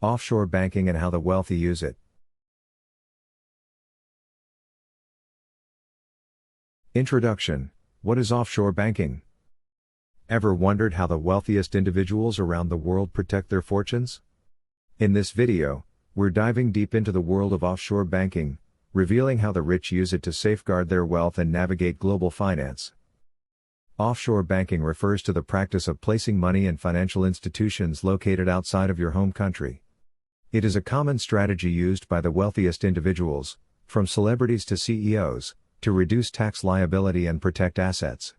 Offshore banking and how the wealthy use it. Introduction. What is offshore banking? Ever wondered how the wealthiest individuals around the world protect their fortunes? In this video, we're diving deep into the world of offshore banking, revealing how the rich use it to safeguard their wealth and navigate global finance. Offshore banking refers to the practice of placing money in financial institutions located outside of your home country. It is a common strategy used by the wealthiest individuals, from celebrities to CEOs, to reduce tax liability and protect assets.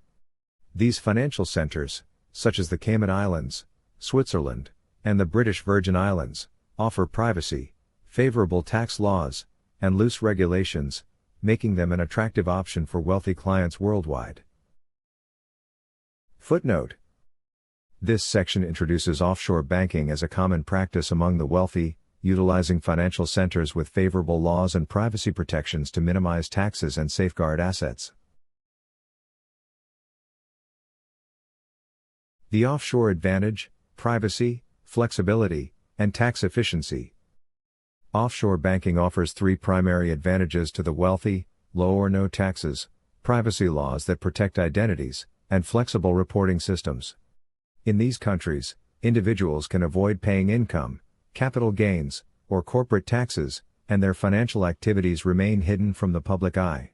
These financial centers, such as the Cayman Islands, Switzerland, and the British Virgin Islands, offer privacy, favorable tax laws, and loose regulations, making them an attractive option for wealthy clients worldwide. Footnote. This section introduces offshore banking as a common practice among the wealthy, utilizing financial centers with favorable laws and privacy protections to minimize taxes and safeguard assets. The offshore advantage: privacy, flexibility, and tax efficiency. Offshore banking offers three primary advantages to the wealthy: low or no taxes, privacy laws that protect identities, and flexible reporting systems. In these countries, individuals can avoid paying income, capital gains, or corporate taxes, and their financial activities remain hidden from the public eye.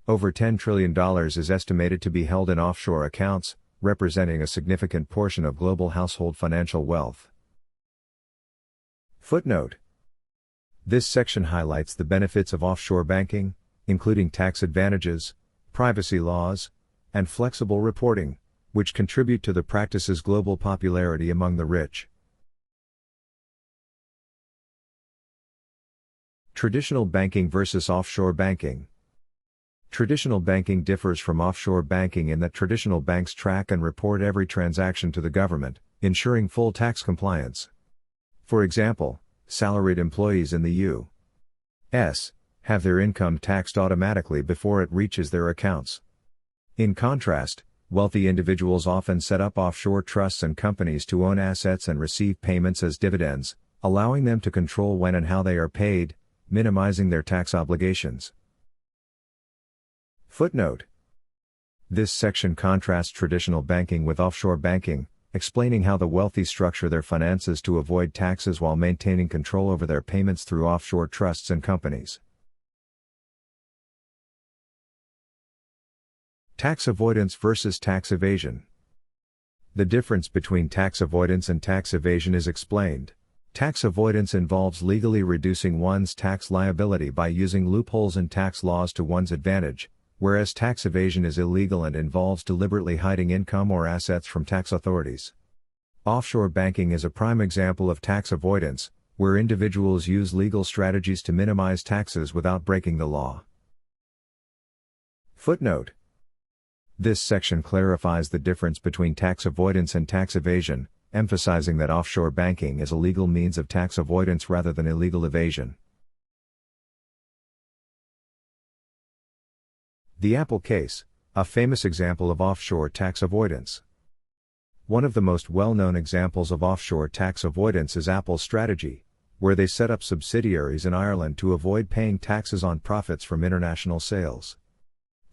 Over $10 trillion is estimated to be held in offshore accounts, representing a significant portion of global household financial wealth. Footnote. This section highlights the benefits of offshore banking, including tax advantages, privacy laws, and flexible reporting, which contribute to the practice's global popularity among the rich. Traditional banking versus offshore banking. Traditional banking differs from offshore banking in that traditional banks track and report every transaction to the government, ensuring full tax compliance. For example, salaried employees in the U.S. have their income taxed automatically before it reaches their accounts. In contrast, wealthy individuals often set up offshore trusts and companies to own assets and receive payments as dividends, allowing them to control when and how they are paid, minimizing their tax obligations. Footnote. This section contrasts traditional banking with offshore banking, explaining how the wealthy structure their finances to avoid taxes while maintaining control over their payments through offshore trusts and companies. Tax avoidance versus tax evasion. The difference between tax avoidance and tax evasion is explained. Tax avoidance involves legally reducing one's tax liability by using loopholes in tax laws to one's advantage, whereas tax evasion is illegal and involves deliberately hiding income or assets from tax authorities. Offshore banking is a prime example of tax avoidance, where individuals use legal strategies to minimize taxes without breaking the law. Footnote. This section clarifies the difference between tax avoidance and tax evasion, emphasizing that offshore banking is a legal means of tax avoidance rather than illegal evasion. The Apple case, a famous example of offshore tax avoidance. One of the most well-known examples of offshore tax avoidance is Apple's strategy, where they set up subsidiaries in Ireland to avoid paying taxes on profits from international sales.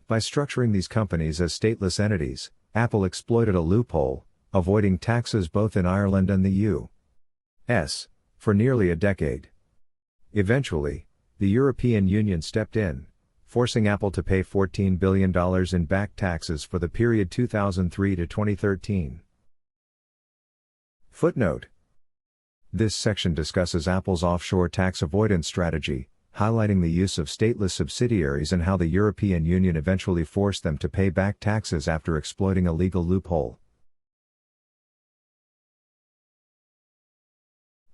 By structuring these companies as stateless entities, Apple exploited a loophole, avoiding taxes both in Ireland and the U.S. for nearly a decade. Eventually, the European Union stepped in, forcing Apple to pay $14 billion in back taxes for the period 2003 to 2013. Footnote. This section discusses Apple's offshore tax avoidance strategy, highlighting the use of stateless subsidiaries and how the European Union eventually forced them to pay back taxes after exploiting a legal loophole.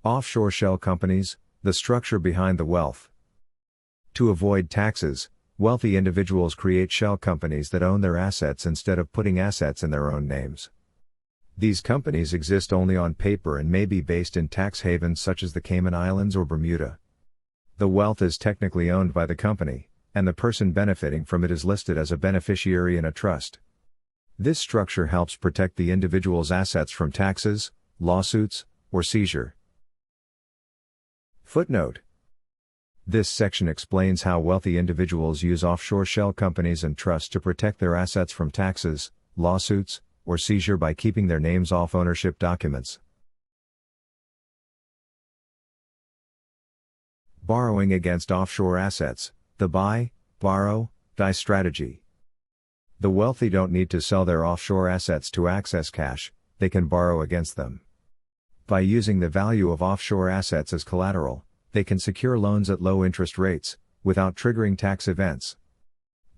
Offshore shell companies, the structure behind the wealth. To avoid taxes, wealthy individuals create shell companies that own their assets instead of putting assets in their own names. These companies exist only on paper and may be based in tax havens such as the Cayman Islands or Bermuda. The wealth is technically owned by the company, and the person benefiting from it is listed as a beneficiary in a trust. This structure helps protect the individual's assets from taxes, lawsuits, or seizure. Footnote. This section explains how wealthy individuals use offshore shell companies and trusts to protect their assets from taxes, lawsuits, or seizure by keeping their names off ownership documents. Borrowing against offshore assets, the buy, borrow, die strategy. The wealthy don't need to sell their offshore assets to access cash, they can borrow against them. By using the value of offshore assets as collateral, they can secure loans at low interest rates, without triggering tax events.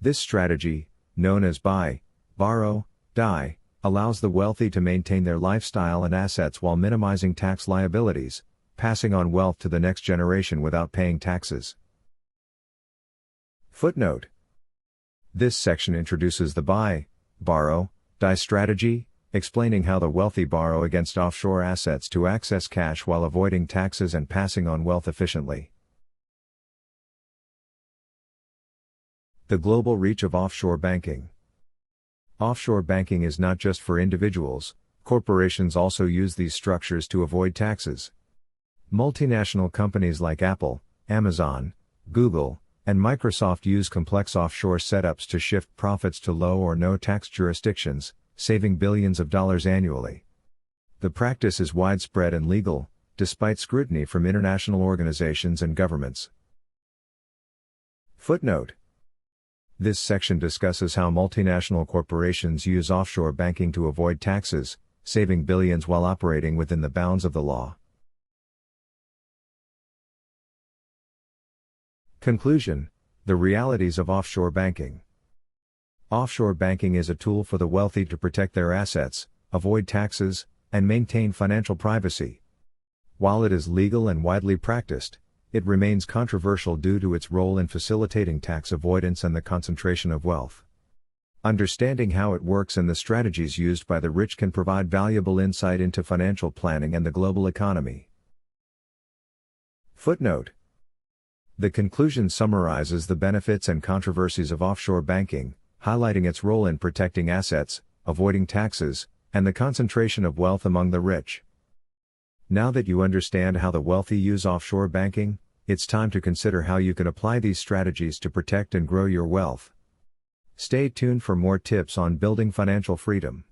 This strategy, known as buy, borrow, die, allows the wealthy to maintain their lifestyle and assets while minimizing tax liabilities, passing on wealth to the next generation without paying taxes. Footnote. This section introduces the buy, borrow, die strategy, explaining how the wealthy borrow against offshore assets to access cash while avoiding taxes and passing on wealth efficiently. The global reach of offshore banking. Offshore banking is not just for individuals, corporations also use these structures to avoid taxes. Multinational companies like Apple, Amazon, Google, and Microsoft use complex offshore setups to shift profits to low or no tax jurisdictions, saving billions of dollars annually. The practice is widespread and legal, despite scrutiny from international organizations and governments. Footnote. This section discusses how multinational corporations use offshore banking to avoid taxes, saving billions while operating within the bounds of the law. Conclusion: the realities of offshore banking. Offshore banking is a tool for the wealthy to protect their assets, avoid taxes, and maintain financial privacy. While it is legal and widely practiced, it remains controversial due to its role in facilitating tax avoidance and the concentration of wealth. Understanding how it works and the strategies used by the rich can provide valuable insight into financial planning and the global economy. Footnote. The conclusion summarizes the benefits and controversies of offshore banking, highlighting its role in protecting assets, avoiding taxes, and the concentration of wealth among the rich. Now that you understand how the wealthy use offshore banking, it's time to consider how you can apply these strategies to protect and grow your wealth. Stay tuned for more tips on building financial freedom.